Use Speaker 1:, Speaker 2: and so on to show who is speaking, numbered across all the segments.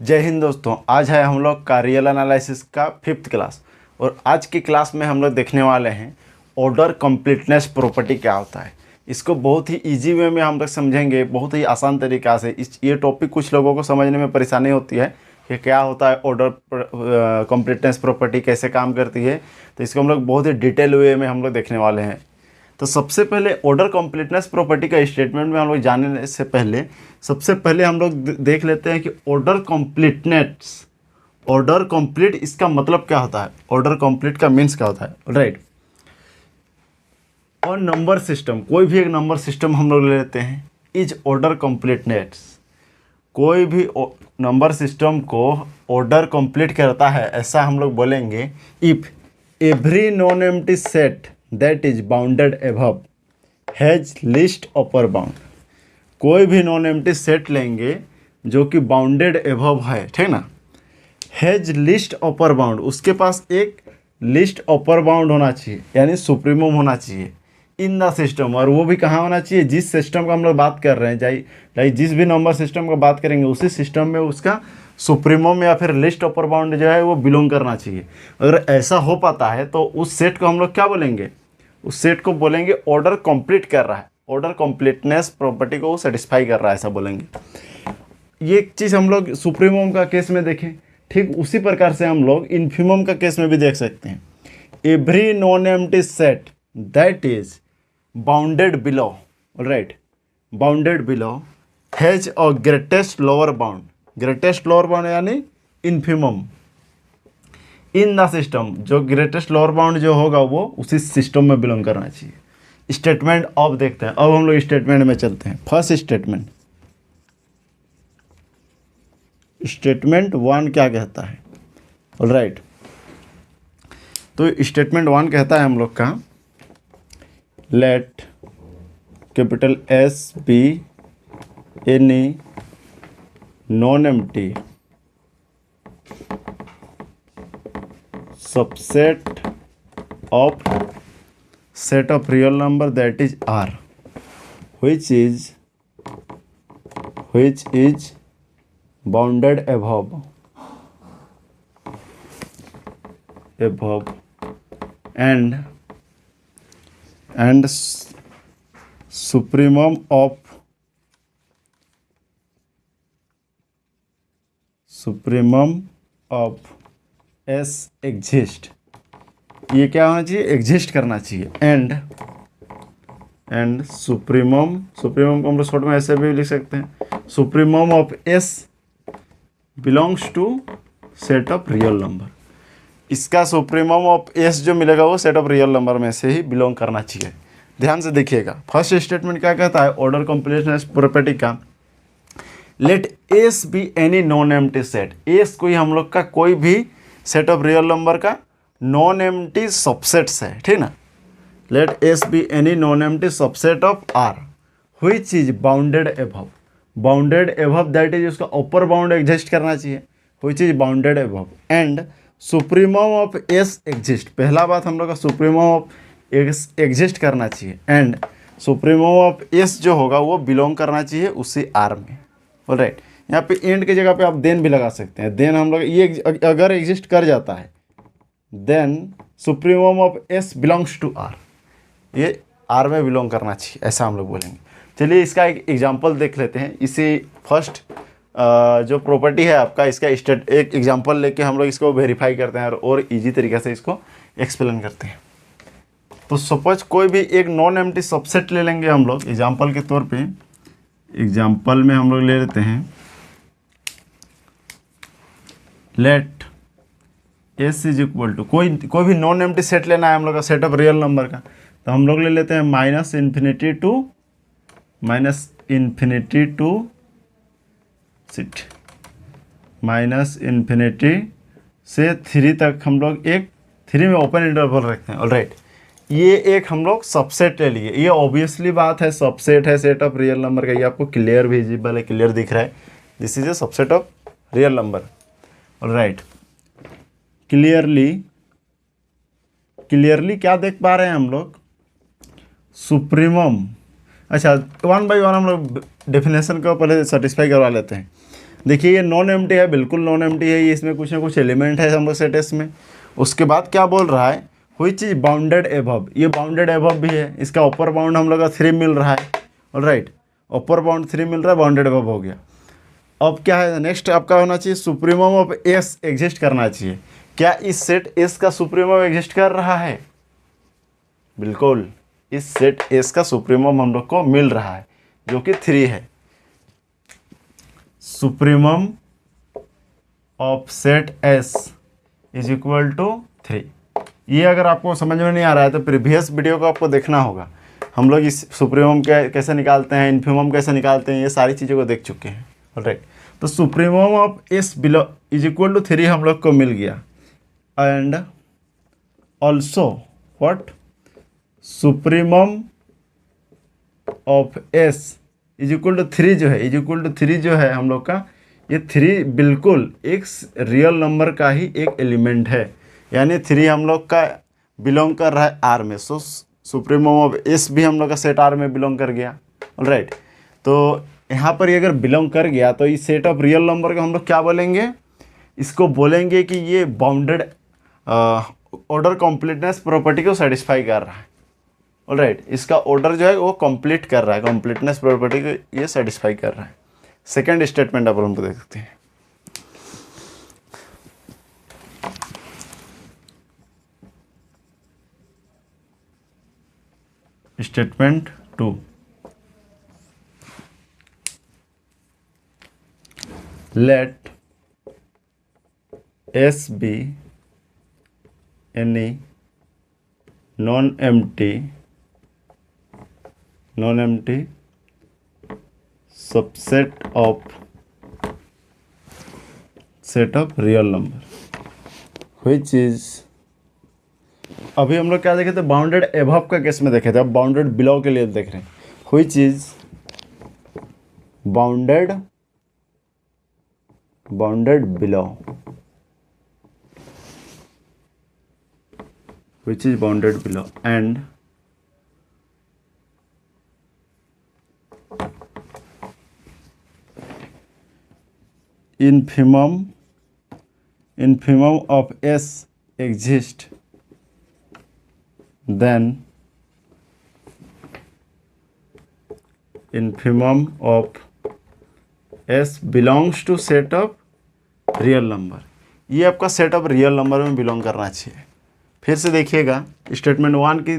Speaker 1: जय हिंद दोस्तों, आज है हम लोग का रियल एनालिसिस का 5th क्लास। और आज की क्लास में हम लोग देखने वाले हैं ऑर्डर कंप्लीटनेस प्रॉपर्टी क्या होता है। इसको बहुत ही इजी वे में हम लोग समझेंगे, बहुत ही आसान तरीक़ा से। ये टॉपिक कुछ लोगों को समझने में परेशानी होती है कि क्या होता है ऑर्डर कंप्लीटनेस प्रॉपर्टी, कैसे काम करती है। तो इसको हम लोग बहुत ही डिटेल वे में हम लोग देखने वाले हैं। तो सबसे पहले ऑर्डर कंप्लीटनेस प्रॉपर्टी का स्टेटमेंट में हम लोग जानने से पहले सबसे पहले हम लोग देख लेते हैं कि ऑर्डर कंप्लीट इसका मतलब क्या होता है। ऑर्डर कंप्लीट का मीन्स क्या होता है, राइट। और नंबर सिस्टम, कोई भी एक नंबर सिस्टम हम लोग ले लेते हैं, इज ऑर्डर कंप्लीटनेस। कोई भी नंबर सिस्टम को ऑर्डर कंप्लीट करता है, ऐसा हम लोग बोलेंगे if every non empty set that is bounded above has least upper bound। कोई भी नॉन एम्प्टी सेट लेंगे जो कि बाउंडेड एबव है, ठीक ना। हैज लिस्ट अपर बाउंड, उसके पास एक लिस्ट अपर बाउंड होना चाहिए, यानी सुप्रीमम होना चाहिए इन द सिस्टम। और वो भी कहाँ होना चाहिए, जिस सिस्टम का हम लोग बात कर रहे हैं, चाहे जिस भी नंबर सिस्टम का बात करेंगे उसी सिस्टम में उसका सुप्रीमम या फिर लिस्ट अपर बाउंड जो है वो बिलोंग करना चाहिए। अगर ऐसा हो पाता है तो उस सेट को हम लोग क्या बोलेंगे, उस सेट को बोलेंगे ऑर्डर कंप्लीट कर रहा है, ऑर्डर कंप्लीटनेस प्रॉपर्टी को सेटिस्फाई कर रहा है, ऐसा बोलेंगे। ये एक चीज़ हम लोग सुप्रीमम का केस में देखें, ठीक उसी प्रकार से हम लोग इन्फीमम का केस में भी देख सकते हैं। Every non empty set that is bounded below, right, bounded below has a greatest lower bound. Greatest lower bound यानी इन्फीमम इन द सिस्टम, जो ग्रेटेस्ट लोअर बाउंड जो होगा वो उसी सिस्टम में बिलोंग करना चाहिए। स्टेटमेंट अब देखते हैं, अब हम लोग स्टेटमेंट में चलते हैं। फर्स्ट स्टेटमेंट, स्टेटमेंट 1 क्या कहता है, ऑलराइट। तो स्टेटमेंट 1 कहता है हम लोग का, let capital S be any non empty subset of set of real number that is R, which is bounded above and supremum of S exist। ये क्या होना चाहिए, एग्जिस्ट करना चाहिए। एंड सुप्रीमम को हम लोग शॉर्ट में ऐसे भी लिख सकते हैं, supremum of S belongs to set of real number. इसका सुप्रीमम ऑफ S जो मिलेगा वो सेट ऑफ रियल नंबर में से ही बिलोंग करना चाहिए। ध्यान से देखिएगा, फर्स्ट स्टेटमेंट क्या कहता है ऑर्डर कंप्लीटनेस प्रॉपर्टी का, let S be any non empty set. S कोई हम लोग का कोई भी सेट ऑफ रियल नंबर का नॉन एम्प्टी सबसेट्स है, ठीक ना। Let S be any non empty subset of R which is bounded above. Bounded above that is, उसका अपर बाउंड एग्जिस्ट करना चाहिए, which is bounded above and supremum of S exist. पहला बात हम लोग का सुप्रीमम ऑफ एस एग्जिस्ट करना चाहिए एंड सुप्रीमम ऑफ एस जो होगा वो बिलोंग करना चाहिए उसी आर में, ऑलराइट। यहाँ पे एंड की जगह पे आप देन भी लगा सकते हैं। देन हम लोग ये अगर एग्जिस्ट कर जाता है then supremum of S belongs to R, ये आर में बिलोंग करना चाहिए, ऐसा हम लोग बोलेंगे। चलिए इसका एक एग्जांपल देख लेते हैं। इसी फर्स्ट जो प्रॉपर्टी है आपका, इसका एक एग्जांपल लेके हम लोग इसको वेरीफाई करते हैं और इजी तरीके से इसको एक्सप्लेन करते हैं। तो सपोज कोई भी एक नॉन एम्प्टी सबसेट ले लेंगे हम लोग एग्जाम्पल के तौर पर। एग्जाम्पल में हम लोग ले लेते हैं, let S is equal to, कोई भी नॉन एम्प्टी सेट लेना है हम लोग का, सेट ऑफ रियल नंबर का। तो हम लोग ले लेते हैं माइनस इन्फिनिटी से 3 तक हम लोग एक 3 में ओपन इंटरवल रखते हैं, ऑलराइट। ये एक हम लोग सबसेट ले लिए, ये ऑब्वियसली बात है, सबसेट है सेट ऑफ रियल नंबर का। ये आपको क्लियर विजिबल है, क्लियर दिख रहा है, this is a subset of real number, alright. Clearly क्या देख पा रहे हैं हम लोग, सुप्रीमम। अच्छा, 1 बाय 1 हम लोग डेफिनेशन को पहले सेटिस्फाई करवा लेते हैं। देखिए ये नॉन एम्प्टी है, बिल्कुल नॉन एम्प्टी है, ये इसमें कुछ ना कुछ एलिमेंट है हम लोग सेट एस में। उसके बाद क्या बोल रहा है, व्हिच इज बाउंडेड एबव, ये बाउंडेड एबव भी है, इसका अपर बाउंड हम लोग का 3 मिल रहा है। ऑलराइट, अपर बाउंड 3 मिल रहा है, बाउंडेड एबव हो गया। अब क्या है नेक्स्ट आपका होना चाहिए, सुप्रीमम ऑफ एस एग्जिस्ट करना चाहिए। क्या इस सेट एस का सुप्रीमम एग्जिस्ट कर रहा है? बिल्कुल, इस सेट एस का सुप्रीमम हम लोग को मिल रहा है जो कि 3 है। Supremum of set S is equal to 3। ये अगर आपको समझ में नहीं आ रहा है तो प्रीवियस वीडियो को आपको देखना होगा। हम लोग इस सुप्रीमम कैसे निकालते हैं, इन्फीमम कैसे निकालते हैं, ये सारी चीज़ों को देख चुके हैं। ऑलराइट, तो supremum of S below is equal to 3 हम लोग को मिल गया। And also what, supremum of S is equal to 3 जो है, इज इक्वल टू 3 जो है हम लोग का, ये 3 बिल्कुल एक रियल नंबर का ही एक एलिमेंट है, यानी 3 हम लोग का बिलोंग कर रहा है आर में। सो सुप्रीमम ऑफ एस भी हम लोग का सेट आर में बिलोंग कर गया। ऑलराइट, तो यहाँ पर ये अगर बिलोंग कर गया तो इस सेट ऑफ रियल नंबर को हम लोग क्या बोलेंगे, इसको बोलेंगे कि ये बाउंडेड ऑर्डर कंप्लीटनेस प्रॉपर्टी को सेटिस्फाई कर रहा है। ऑलराइट, इसका ऑर्डर जो है वो कंप्लीट कर रहा है, कंप्लीटनेस प्रॉपर्टी को ये सेटिस्फाई कर रहा है। सेकेंड स्टेटमेंट आप हम देख सकते हैं। Statement 2, let S be any non-empty subset of set of real number which is, अभी हम लोग क्या देखे थे, बाउंडेड एबव का केस में देखे थे, अब बाउंडेड बिलो के लिए देख रहे हैं। which is bounded below, which is bounded below, and infimum of S exist, then infimum of S belongs to set of real number. ये आपका सेट ऑफ रियल नंबर में बिलोंग करना चाहिए। फिर से देखिएगा, स्टेटमेंट 1 की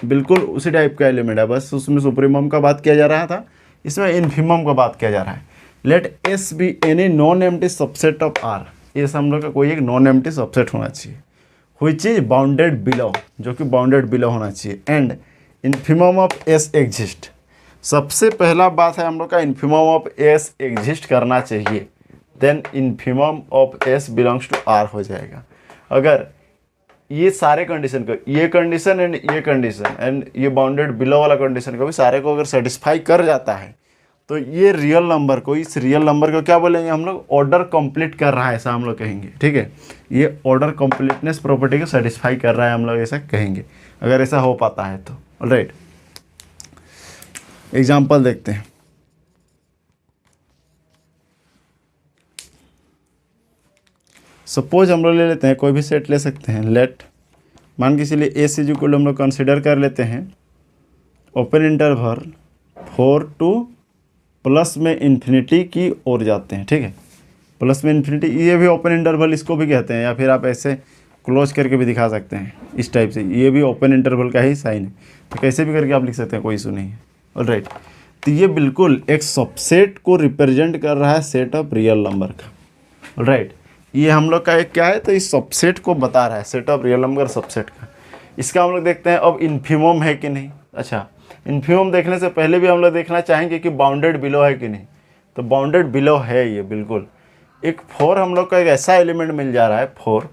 Speaker 1: बिल्कुल उसी टाइप का एलिमेंट है, बस उसमें सुप्रीमम का बात किया जा रहा था, इसमें इन्फीमम का बात किया जा रहा है। Let S be any non empty subset of R, S हम लोग का कोई एक नॉन एम्प्टी सबसेट होना चाहिए। व्हिच इज बाउंडेड बिलो, जो कि बाउंडेड बिलो होना चाहिए। And infimum of S exist, सबसे पहला बात है हम लोग का इन्फीमम ऑफ एस एग्जिस्ट करना चाहिए। Then infimum of S belongs to R हो जाएगा। अगर ये सारे कंडीशन को, ये कंडीशन एंड ये कंडीशन एंड ये बाउंडेड बिलो वाला कंडीशन को भी सारे को अगर सेटिस्फाई कर जाता है तो ये रियल नंबर को, इस रियल नंबर को क्या बोलेंगे हम लोग, ऑर्डर कंप्लीट कर रहा है, ऐसा हम लोग कहेंगे। ठीक है, ये ऑर्डर कंप्लीटनेस प्रॉपर्टी को सेटिस्फाई कर रहा है, हम लोग ऐसा कहेंगे अगर ऐसा हो पाता है तो। ऑलराइट, एग्जाम्पल देखते हैं। सपोज हम लोग ले लेते हैं, कोई भी सेट ले सकते हैं। लेट मान के चलिए ए सी इक्वल हम लोग कंसिडर कर लेते हैं ओपन इंटरवल 4 to प्लस में इन्फिनिटी की ओर जाते हैं। ठीक है, प्लस में इन्फिनिटी, ये भी ओपन इंटरवल इसको भी कहते हैं, या फिर आप ऐसे क्लोज करके भी दिखा सकते हैं इस टाइप से, ये भी ओपन इंटरवल का ही साइन है, तो कैसे भी करके आप लिख सकते हैं, कोई इशू नहीं है। ऑलराइट, तो ये बिल्कुल एक सबसेट को रिप्रेजेंट कर रहा है सेट ऑफ रियल नंबर का। ऑलराइट, ये हम लोग का एक क्या है, तो इस सबसेट को बता रहा है, set of real number subset का। इसका हम लोग देखते हैं अब इन्फीमम है कि नहीं। अच्छा, इन्फीमम देखने से पहले भी हम लोग देखना चाहेंगे कि बाउंडेड बिलो है कि नहीं। तो बाउंडेड बिलो है ये बिल्कुल। एक 4 हम लोग का एक ऐसा एलिमेंट मिल जा रहा है 4,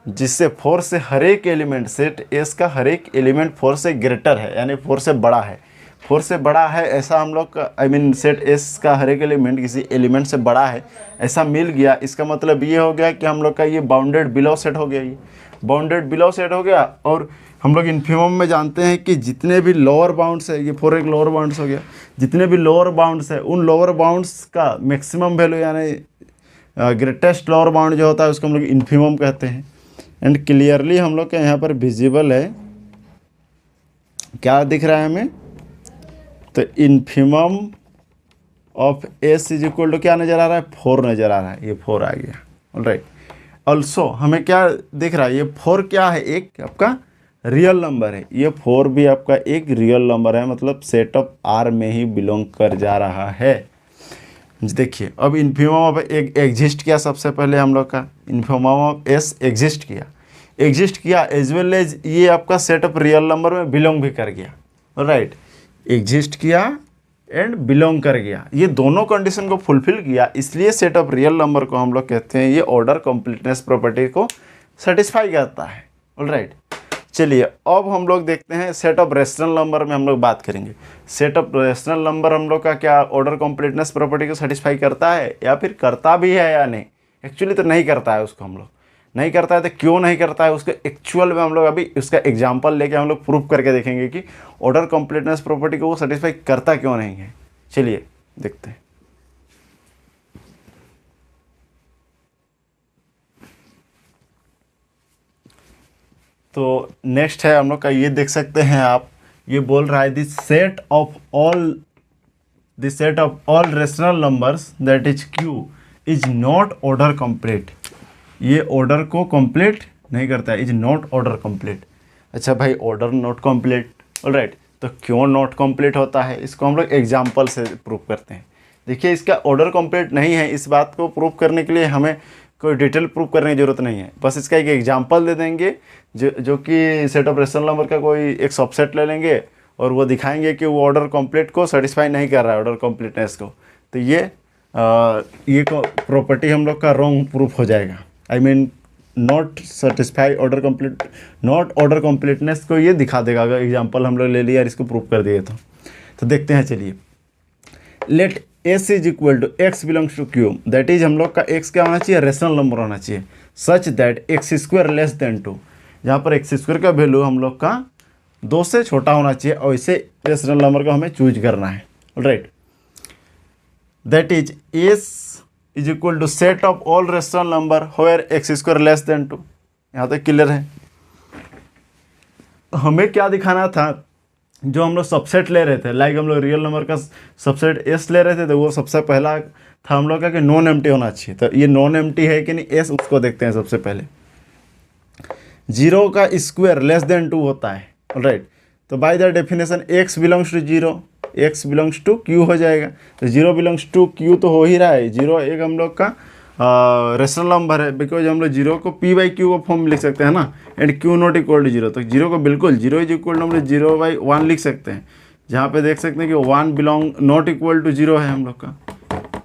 Speaker 1: जिससे 4 से हर एक एलिमेंट, सेट एस का हर एक एलिमेंट 4 से ग्रेटर है, यानी 4 से बड़ा है। 4 से बड़ा है ऐसा हम लोग का, आई मीन सेट एस का हर एक एलिमेंट किसी एलिमेंट से बड़ा है ऐसा मिल गया। इसका मतलब ये हो गया कि हम लोग का ये बाउंडेड बिलो सेट हो गया, ये बाउंडेड बिलो सेट हो गया। और हम लोग इन्फीमम में जानते हैं कि जितने भी लोअर बाउंड्स है, ये 4 एक लोअर बाउंड्स हो गया, जितने भी लोअर बाउंड्स है उन लोअर बाउंड्स का मैक्सिमम वैल्यू यानी ग्रेटेस्ट लोअर बाउंड जो होता है उसको हम लोग इन्फिमम कहते हैं। एंड क्लियरली हम लोग के यहाँ पर विजिबल है, क्या दिख रहा है हमें, तो infimum of S is equal to क्या नज़र आ रहा है, 4 नज़र आ रहा है, ये 4 आ गया। ऑलराइट, ऑल्सो हमें क्या दिख रहा है, ये 4 क्या है, एक आपका रियल नंबर है, ये 4 भी आपका एक रियल नंबर है, मतलब सेट ऑफ आर में ही बिलोंग कर जा रहा है। देखिए अब इन्फिमम ऑफ एक एग्जिस्ट किया, सबसे पहले हम लोग का इन्फिमम ऑफ एस एग्जिस्ट किया एज वेल एज ये आपका सेट ऑफ रियल नंबर में बिलोंग भी कर गया। राइट, एग्जिस्ट किया एंड बिलोंग कर गया, ये दोनों कंडीशन को फुलफिल किया, इसलिए सेट ऑफ रियल नंबर को हम लोग कहते हैं ये ऑर्डर कंप्लीटनेस प्रॉपर्टी को सेटिस्फाई करता है। ऑलराइट, चलिए अब हम लोग देखते हैं सेट ऑफ रेशनल नंबर में हम लोग बात करेंगे। सेट ऑफ रेशनल नंबर हम लोग का क्या ऑर्डर कंप्लीटनेस प्रॉपर्टी को सेटिस्फाई करता है या फिर करता भी है या नहीं? एक्चुअली तो नहीं करता है, उसको हम लोग नहीं करता है, तो क्यों नहीं करता है उसको एक्चुअल में हम लोग अभी उसका एग्जाम्पल लेके हम लोग प्रूफ करके देखेंगे कि ऑर्डर कंप्लीटनेस प्रॉपर्टी को वो सेटिस्फाई करता क्यों नहीं है। चलिए देखते हैं। तो नेक्स्ट है हम लोग का, ये देख सकते हैं आप, ये बोल रहा है this set of all rational numbers that is Q is not order complete. ये ऑर्डर को कंप्लीट नहीं करता है, इज नॉट ऑर्डर कंप्लीट। अच्छा भाई, ऑर्डर नॉट कंप्लीट, ऑलराइट, तो क्यों नॉट कंप्लीट होता है इसको हम लोग एग्जाम्पल से प्रूव करते हैं। देखिए इसका ऑर्डर कंप्लीट नहीं है, इस बात को प्रूव करने के लिए हमें कोई डिटेल प्रूफ करने की ज़रूरत नहीं है, बस इसका एक एग्जांपल दे देंगे जो कि सेट ऑफ रेशनल नंबर का कोई एक सबसेट ले लेंगे और वो दिखाएंगे कि वो ऑर्डर कंप्लीट को सेटिस्फाई नहीं कर रहा है, ऑर्डर कंप्लीटनेस को, तो ये प्रॉपर्टी हम लोग का रॉन्ग प्रूफ हो जाएगा। I mean not satisfy order complete, not order completeness को ये दिखा देगा अगर एग्जांपल हम लोग ले लिया और इसको प्रूफ कर दिए तो देखते हैं। चलिए, let S is equal to x belongs to Q, that is हम लोग का एक्स क्या होना चाहिए, रेशनल नंबर होना चाहिए, such that x square less than 2, जहाँ पर एक्स स्क्वायर का वैल्यू हम लोग का 2 से छोटा होना चाहिए और इसे रेशनल नंबर को हमें चूज करना है। Right, that is S is equal to set of all rational number where x square less than 2। यहाँ तक क्लियर है। हमें क्या दिखाना था, जो हम लोग सबसेट ले रहे थे, लाइक हम लोग रियल नंबर का सबसेट एस ले रहे थे, तो वो सबसे पहला था हम लोग का कि नॉन एम्प्टी होना चाहिए। तो ये नॉन एम्प्टी है कि नहीं एस, उसको देखते हैं सबसे पहले। 0 का स्क्वायर लेस देन 2 होता है। राइट, तो by the definition x belongs to 0, x belongs to Q हो जाएगा। तो 0 बिलोंग्स टू क्यू तो हो ही रहा है, 0 एक हम लोग का रेशनल नंबर है, बिकॉज हम लोग 0 को p बाई क्यू का फॉर्म लिख सकते हैं ना, and q not equal to 0, तो 0 को बिल्कुल 0 इज इक्वल टू हम लोग 0/1 लिख सकते हैं, जहाँ पे देख सकते हैं कि 1 बिलोंग नॉट इक्वल टू 0 है हम लोग का,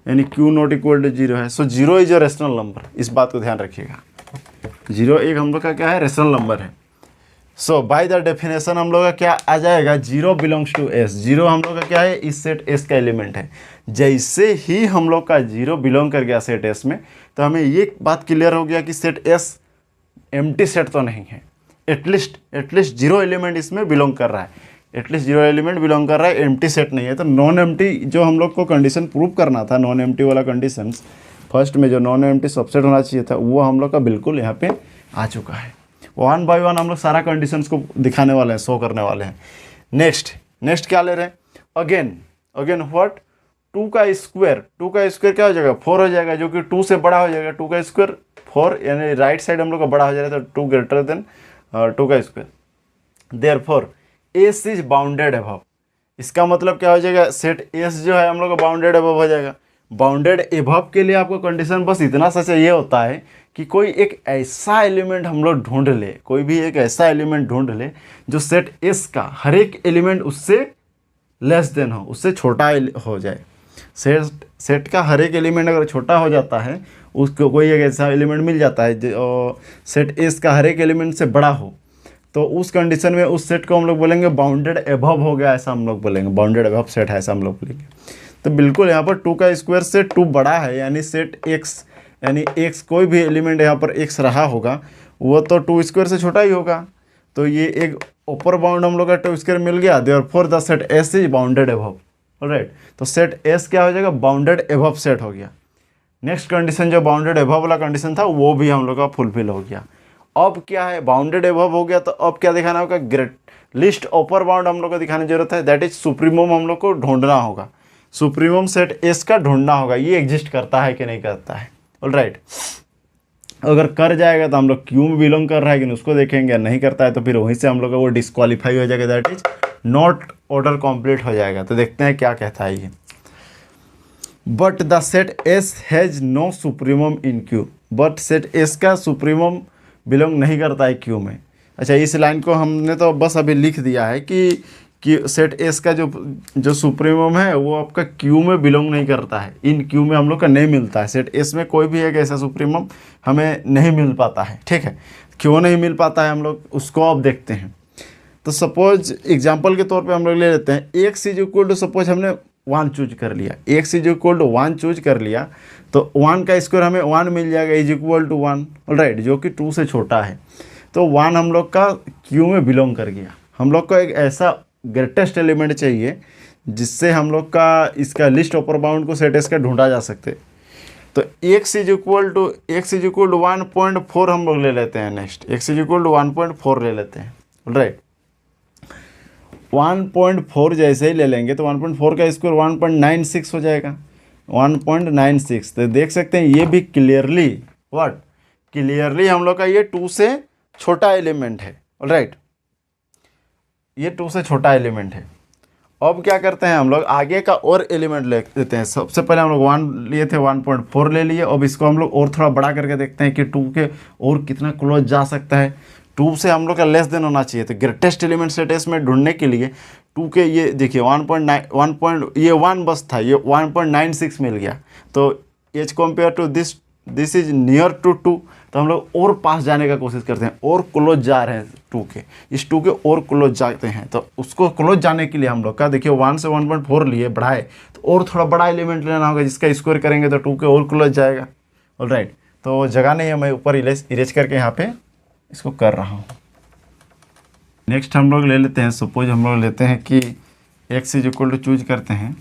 Speaker 1: यानी q नॉट इक्वल टू 0 है। सो 0 इज अ रेशनल नंबर, इस बात को ध्यान रखिएगा। 0 एक हम लोग का क्या है, रेशनल नंबर है। सो बाय द डेफिनेशन हम लोग का क्या आ जाएगा, 0 बिलोंग्स टू s, 0 हम लोग का क्या है, इस सेट s का एलिमेंट है। जैसे ही हम लोग का 0 बिलोंग कर गया सेट s में, तो हमें ये बात क्लियर हो गया कि सेट s एम्प्टी सेट तो नहीं है, एटलीस्ट 0 एलिमेंट इसमें बिलोंग कर रहा है, एटलीस्ट 0 एलिमेंट बिलोंग कर रहा है, एम्प्टी सेट नहीं है। तो नॉन एम्प्टी जो हम लोग को कंडीशन प्रूव करना था, नॉन एम्प्टी वाला कंडीशन, फर्स्ट में जो नॉन एम्प्टी सबसेट होना चाहिए था, वो हम लोग का बिल्कुल यहाँ पे आ चुका है। 1 बाय 1 हम लोग सारा कंडीशंस को दिखाने वाले हैं, शो करने वाले हैं। नेक्स्ट क्या ले रहे हैं, अगेन व्हाट, 2 का स्क्वायर क्या हो जाएगा, 4 हो जाएगा, जो कि 2 से बड़ा हो जाएगा। 2 का स्क्वायर 4, यानी राइट साइड हम लोग का बड़ा हो जाएगा, तो 2 ग्रेटर देन 2 का square. Therefore S is bounded above, इसका मतलब क्या हो जाएगा, सेट एस जो है हम लोग का बाउंडेड अबव हो जाएगा। बाउंडेड अबव के लिए आपको कंडीशन बस इतना सा चाहिए होता है कि कोई एक ऐसा एलिमेंट हम लोग ढूंढ ले, कोई भी एक ऐसा एलिमेंट ढूंढ ले जो सेट एस का हर एक एलिमेंट उससे लेस देन हो, उससे छोटा हो जाए। सेट का हर एक एलिमेंट अगर छोटा हो जाता है, उसको कोई एक ऐसा एलिमेंट मिल जाता है जो सेट एस का हर एक एलिमेंट से बड़ा हो, तो उस कंडीशन में उस सेट को हम लोग बोलेंगे बाउंडेड अबव हो गया, ऐसा हम लोग बोलेंगे, बाउंडेड अबव सेट है ऐसा हम लोग बोलेंगे। तो बिल्कुल यहाँ पर 2 का स्क्वायर से 2 बड़ा है, यानी सेट एक्स, यानी एक्स कोई भी एलिमेंट यहाँ पर एक्स रहा होगा वो तो 2 स्क्वायर से छोटा ही होगा। तो ये एक ऊपर बाउंड हम लोग का 2 स्क्वायर मिल गया, therefore the set S is bounded above. Alright, तो सेट एस क्या हो जाएगा, बाउंडेड अबव सेट हो गया। नेक्स्ट कंडीशन जो बाउंडेड एबव वाला कंडीशन था वो भी हम लोग का फुलफिल हो गया। अब क्या है, बाउंडेड एबव हो गया तो अब क्या दिखाना होगा, ग्रेट लिस्ट अपर बाउंड हम लोग को दिखाने की जरूरत है, दैट इज सुप्रीमम हम लोग को ढूंढना होगा। सुप्रीमम सेट एस का ढूंढना होगा, ये एग्जिस्ट करता है कि नहीं करता है। ऑलराइट, अगर कर जाएगा तो हम लोग क्यू में बिलोंग कर रहा है कि नहीं उसको देखेंगे, नहीं करता है तो फिर वहीं से हम लोग का वो डिस्क्वालीफाई हो जाएगा, that is not order complete हो जाएगा। तो देखते हैं क्या कहता है ये। But the set S has no supremum in Q, but set S का सुप्रीमम बिलोंग नहीं करता है क्यू में। अच्छा, इस लाइन को हमने तो बस अभी लिख दिया है कि सेट एस का जो सुप्रीमम है वो आपका क्यू में बिलोंग नहीं करता है, इन क्यू में हम लोग का नहीं मिलता है। सेट एस में कोई भी एक ऐसा सुप्रीमम हमें नहीं मिल पाता है, ठीक है। क्यों नहीं मिल पाता है हम लोग उसको अब देखते हैं। तो सपोज एग्जांपल के तौर पे हम लोग ले लेते हैं, x is equal to, suppose हमने 1 चूज कर लिया, x is equal to 1 choose कर लिया तो 1 का स्क्वायर हमें 1 मिल जाएगा इज इक्वल टू 1, ऑलराइट, जो कि 2 से छोटा है। तो 1 हम लोग का क्यू में बिलोंग कर गया। हम लोग को एक ऐसा ग्रेटेस्ट एलिमेंट चाहिए जिससे हम लोग का इसका लिस्ट अपर बाउंड को सेट एस का ढूंढा जा सकते। तो x इज इक्वल टू 1.4 हम लोग ले लेते हैं। Next x is equal to 1.4 ले लेते हैं, राइट। 1.4 जैसे ही ले लेंगे तो 1.4 का स्क्वायर 1.96 हो जाएगा, 1.96। तो देख सकते हैं ये भी क्लियरली क्लियरली हम लोग का ये 2 से छोटा एलिमेंट है, ऑलराइट, ये 2 से छोटा एलिमेंट है। अब क्या करते हैं हम लोग आगे का और एलिमेंट ले लेते हैं। सबसे पहले हम लोग 1 लिए थे, 1.4 ले लिए। अब इसको हम लोग और थोड़ा बड़ा करके देखते हैं कि 2 के और कितना क्लोज जा सकता है। 2 से हम लोग का लेस देन होना चाहिए। तो ग्रेटेस्ट एलिमेंट सेट एस में ढूंढने के लिए 2 के ये देखिए 1 बस था, ये 1.96 मिल गया। तो as compare to this is near to 2, तो हम लोग और पास जाने का कोशिश करते हैं, और क्लोज जा रहे हैं 2 के, इस 2 के और क्लोज जाते हैं। तो उसको क्लोज जाने के लिए हम लोग का देखिए 1 से 1.4 लिए बढ़ाए तो और थोड़ा बड़ा एलिमेंट लेना होगा जिसका स्क्वायर करेंगे तो 2 के और क्लोज जाएगा, ऑलराइट। तो जगह नहीं है, मैं ऊपर इरेज करके यहाँ पे इसको कर रहा हूँ। नेक्स्ट हम लोग ले लेते हैं, सपोज हम लोग लेते हैं कि x is equal to choose करते हैं,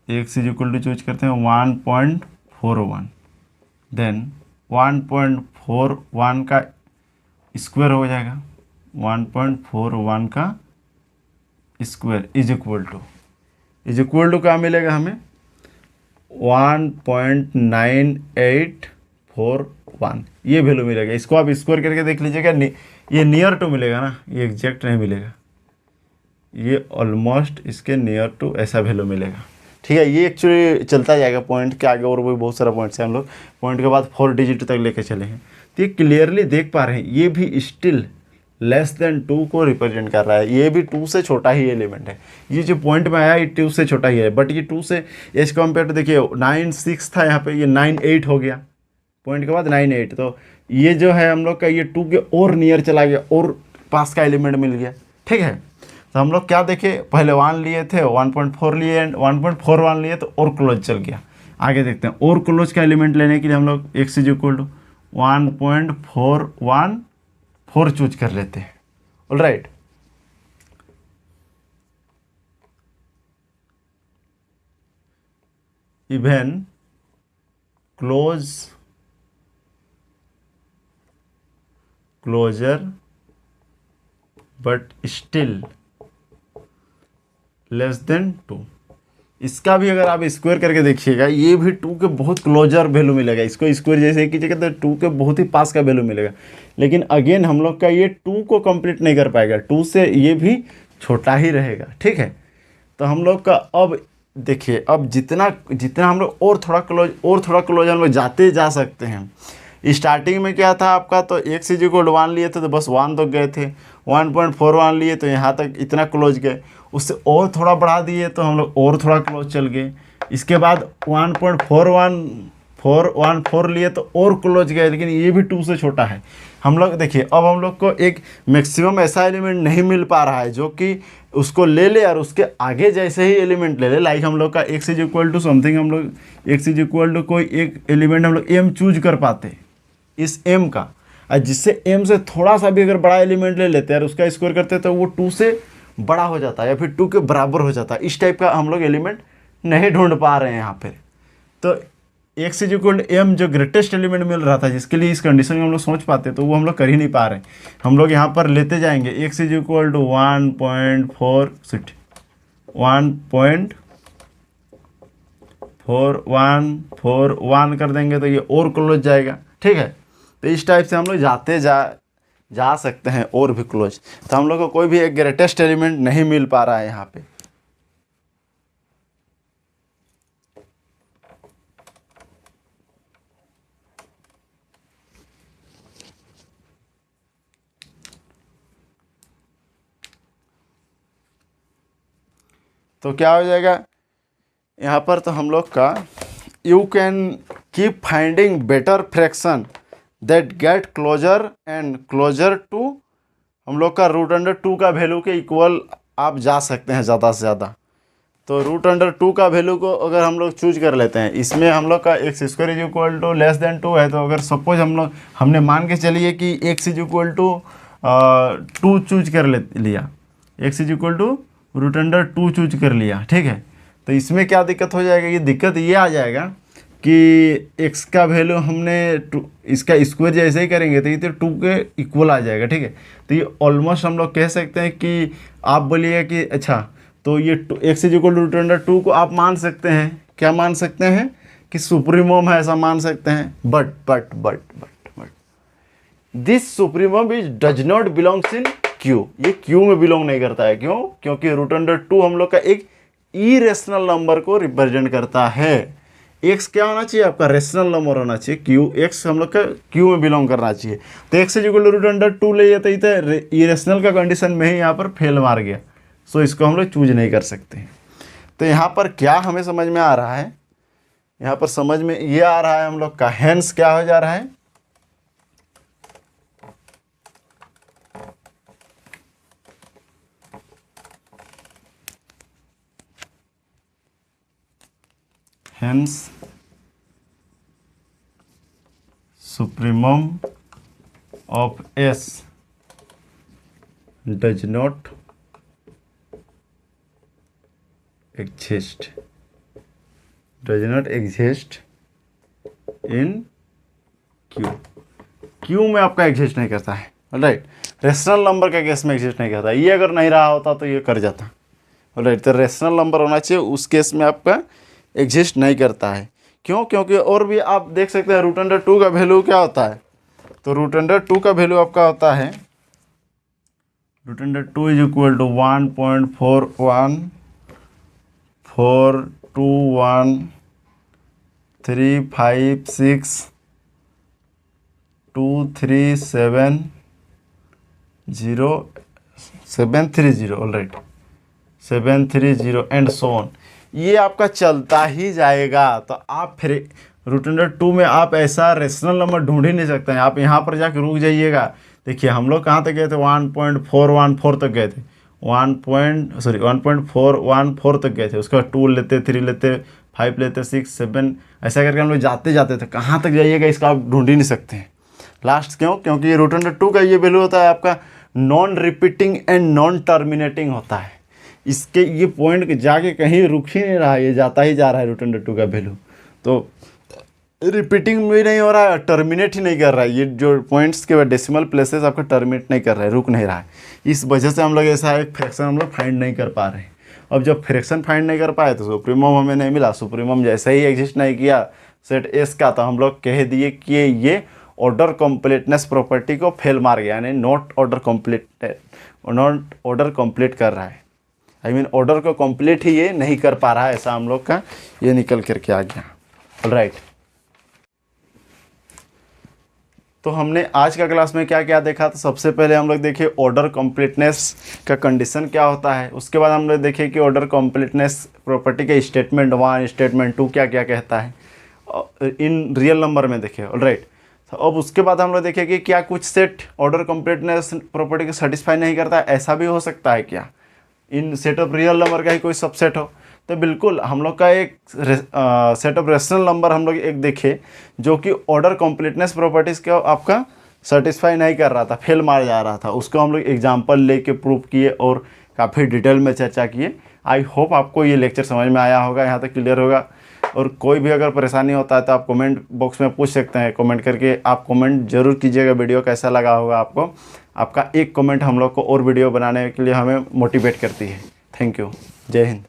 Speaker 1: x is equal to choose करते हैं 1.41, देन 1.41 का स्क्वायर हो जाएगा, 1.41 का स्क्वायर इज इक्वल टू क्या मिलेगा हमें 1.9841, ये वैल्यू मिलेगा। इसको आप स्क्वायर करके देख लीजिएगा, ये नियर टू मिलेगा ना, ये एग्जैक्ट नहीं मिलेगा, ये ऑलमोस्ट इसके नियर टू ऐसा वैल्यू मिलेगा, ठीक है। ये एक्चुअली चलता जाएगा पॉइंट के आगे, और भी बहुत सारा पॉइंट्स हैं, हम लोग पॉइंट के बाद 4 डिजिट तक लेके चले हैं। तो ये क्लियरली देख पा रहे हैं ये भी स्टिल लेस देन 2 को रिप्रेजेंट कर रहा है, ये भी 2 से छोटा ही एलिमेंट है। ये जो पॉइंट में आया ये 2 से छोटा ही है, बट ये 2 से एज कम्पेयर टू देखिए 9.6 था यहाँ पे, ये 9.8 हो गया, पॉइंट के बाद 9.8। तो ये जो है हम लोग का ये 2 के और नियर चला गया, और पास का एलिमेंट मिल गया, ठीक है। तो हम लोग क्या देखे, पहले 1 लिए थे, 1.4 लिए एंड 1.41 लिए तो और क्लोज चल गया। आगे देखते हैं, और क्लोज का एलिमेंट लेने के लिए हम लोग x is equal to 1.414 choose कर लेते हैं, alright. Even closer but still less than 2। इसका भी अगर आप स्क्वायर करके देखिएगा ये भी 2 के बहुत क्लोजर वैल्यू मिलेगा। इसको स्क्वायर जैसे कीजिएगा तो 2 के बहुत ही पास का वैल्यू मिलेगा, लेकिन अगेन हम लोग का ये 2 को कंप्लीट नहीं कर पाएगा, 2 से ये भी छोटा ही रहेगा, ठीक है। तो हम लोग का अब देखिए, अब जितना हम लोग और थोड़ा क्लोज हम लोग जाते जा सकते हैं। स्टार्टिंग में क्या था आपका, तो x इज इक्वल टू 1 लिए थे तो बस 1 तक गए थे, 1.41 लिए तो यहाँ तक इतना क्लोज गए, उससे और थोड़ा बढ़ा दिए तो हम लोग और थोड़ा क्लोज चल गए। इसके बाद 1.414 लिए तो और क्लोज गए, लेकिन ये भी 2 से छोटा है। हम लोग देखिए अब हम लोग को एक मैक्सिमम ऐसा एलिमेंट नहीं मिल पा रहा है जो कि उसको ले ले और उसके आगे जैसे ही एलिमेंट ले ले। लाइक हम लोग का x is equal to something, हम लोग x इज इक्वल टू कोई एक एलिमेंट हम लोग m चूज कर पाते इस m का, और जिससे m से थोड़ा सा भी अगर बड़ा एलिमेंट ले लेते हैं और उसका स्क्वायर करते तो वो 2 से बड़ा हो जाता है या फिर 2 के बराबर हो जाता है। इस टाइप का हम लोग एलिमेंट नहीं ढूंढ पा रहे हैं यहाँ पे। तो x is equal to M जो ग्रेटेस्ट एलिमेंट मिल रहा था, जिसके लिए इस कंडीशन में हम लोग सोच पाते, तो वो हम लोग कर ही नहीं पा रहे। हम लोग यहाँ पर लेते जाएंगे एक्स इज इक्वल टू 1.4141 कर देंगे तो ये और क्लोज जाएगा। ठीक है, तो इस टाइप से हम लोग जा सकते हैं और भी क्लोज। तो हम लोग को कोई भी एक ग्रेटेस्ट एलिमेंट नहीं मिल पा रहा है यहाँ पे। तो क्या हो जाएगा यहाँ पर, तो हम लोग का you can keep finding better fraction that get closer and closer to, हम लोग का √2 का वैल्यू के इक्वल आप जा सकते हैं ज़्यादा से ज़्यादा। तो √2 का वैल्यू को अगर हम लोग चूज कर लेते हैं, इसमें हम लोग का x square is equal to less than 2 है, तो अगर सपोज हमने मान के चलिए कि x is equal to 2 choose कर लिया, x is equal to √2 choose कर लिया। ठीक है, तो इसमें क्या दिक्कत हो जाएगा, ये दिक्कत ये आ जाएगा कि x का वैल्यू हमने इसका स्क्वायर जैसे ही करेंगे तो ये तो 2 के इक्वल आ जाएगा। ठीक है, तो ये ऑलमोस्ट हम लोग कह सकते हैं कि आप बोलिएगा कि अच्छा, तो ये x इज इक्वल टू √2 को आप मान सकते हैं, क्या मान सकते हैं कि सुप्रीमम है, ऐसा मान सकते हैं। But this supremum is does not belongs in Q, ये Q में बिलोंग नहीं करता है। क्यों? क्योंकि √2 हम लोग का एक इरेशनल नंबर को रिप्रेजेंट करता है। x क्या होना चाहिए आपका, रेशनल नंबर होना चाहिए। x हम लोग का Q में बिलोंग करना चाहिए। तो x इज इक्वल टू √2 ले जाते ही इरेशनल का कंडीशन में ही यहाँ पर फेल मार गया, सो इसको हम लोग चूज नहीं कर सकते। तो यहाँ पर क्या हमें समझ में आ रहा है, यहाँ पर समझ में ये आ रहा है हम लोग का हेंस क्या हो जा रहा है, hence supremum of S does not exist in Q में आपका एग्जिस्ट नहीं करता है। राइट, रेशनल नंबर का केस में एग्जिस्ट नहीं करता। ये अगर नहीं रहा होता तो ये कर जाता। राइट, तो रेशनल नंबर होना चाहिए, उस केस में आपका एग्जिस्ट नहीं करता है। क्यों? क्योंकि और भी आप देख सकते हैं √2 का वैल्यू क्या होता है। तो √2 का वैल्यू आपका होता है √2 is equal to 1.414213570730 alright 730 and so on. ये आपका चलता ही जाएगा। तो आप फिर √2 में आप ऐसा रेशनल नंबर ढूंढ ही नहीं सकते हैं। आप यहाँ पर जाकर रुक जाइएगा। देखिए हम लोग कहाँ तक गए थे, 1.414 तक गए थे, 1.414 तक गए थे। उसके बाद 2 लेते, 3 लेते, 5 लेते, 6, 7 ऐसा करके हम लोग जाते जाते थे। कहाँ तक जाइएगा इसका आप ढूंढ ही नहीं सकते हैं लास्ट। क्यों? क्योंकि √2 का ये वैल्यू होता है आपका non repeating and non terminating होता है। इसके ये पॉइंट जाके कहीं रुक ही नहीं रहा है, ये जाता ही जा रहा है √2 का वैल्यू। तो रिपीटिंग भी नहीं हो रहा है, टर्मिनेट ही नहीं कर रहा है। ये जो पॉइंट्स के बाद डेसिमल प्लेसेस आपका टर्मिनेट नहीं कर रहा है, रुक नहीं रहा है। इस वजह से हम लोग ऐसा एक फ्रैक्शन हम लोग फाइंड नहीं कर पा रहे हैं। अब जब फ्रैक्शन फाइंड नहीं कर पाए तो सुप्रीमम हमें नहीं मिला। सुप्रीमम जैसे ही एग्जिस्ट नहीं किया सेट एस का, तो हम लोग कह दिए कि ये ऑर्डर कम्प्लीटनेस प्रॉपर्टी को फेल मार गया, यानी नॉट ऑर्डर कंप्लीट कर रहा है। ऑर्डर को कंप्लीट ही ये नहीं कर पा रहा है, ऐसा हम लोग का ये निकल करके आ गया। ऑलराइट, तो हमने आज का क्लास में क्या क्या देखा। तो सबसे पहले हम लोग देखिए ऑर्डर कंप्लीटनेस का कंडीशन क्या होता है। उसके बाद हम लोग देखिए कि ऑर्डर कंप्लीटनेस प्रॉपर्टी के स्टेटमेंट 1 स्टेटमेंट 2 क्या क्या कहता है इन रियल नंबर में देखिए। ऑलराइट, तो अब उसके बाद हम लोग देखिए कि क्या कुछ सेट ऑर्डर कंप्लीटनेस प्रॉपर्टी को सेटिस्फाई नहीं करता है, ऐसा भी हो सकता है क्या इन सेट ऑफ रियल नंबर का ही कोई सबसेट हो। तो बिल्कुल हम लोग का एक सेट ऑफ रेशनल नंबर हम लोग एक देखे जो कि ऑर्डर कंप्लीटनेस प्रॉपर्टीज़ का आपका सेटिस्फाई नहीं कर रहा था, फेल मार जा रहा था। उसको हम लोग एग्जांपल लेके प्रूव किए और काफ़ी डिटेल में चर्चा किए। आई होप आपको ये लेक्चर समझ में आया होगा, यहाँ तक क्लियर होगा। और कोई भी अगर परेशानी होता है तो आप कमेंट बॉक्स में पूछ सकते हैं। कमेंट करके आप कमेंट जरूर कीजिएगा, वीडियो कैसा लगा होगा आपको। आपका एक कमेंट हम लोग को और वीडियो बनाने के लिए हमें मोटिवेट करती है। Thank you. जय हिंद।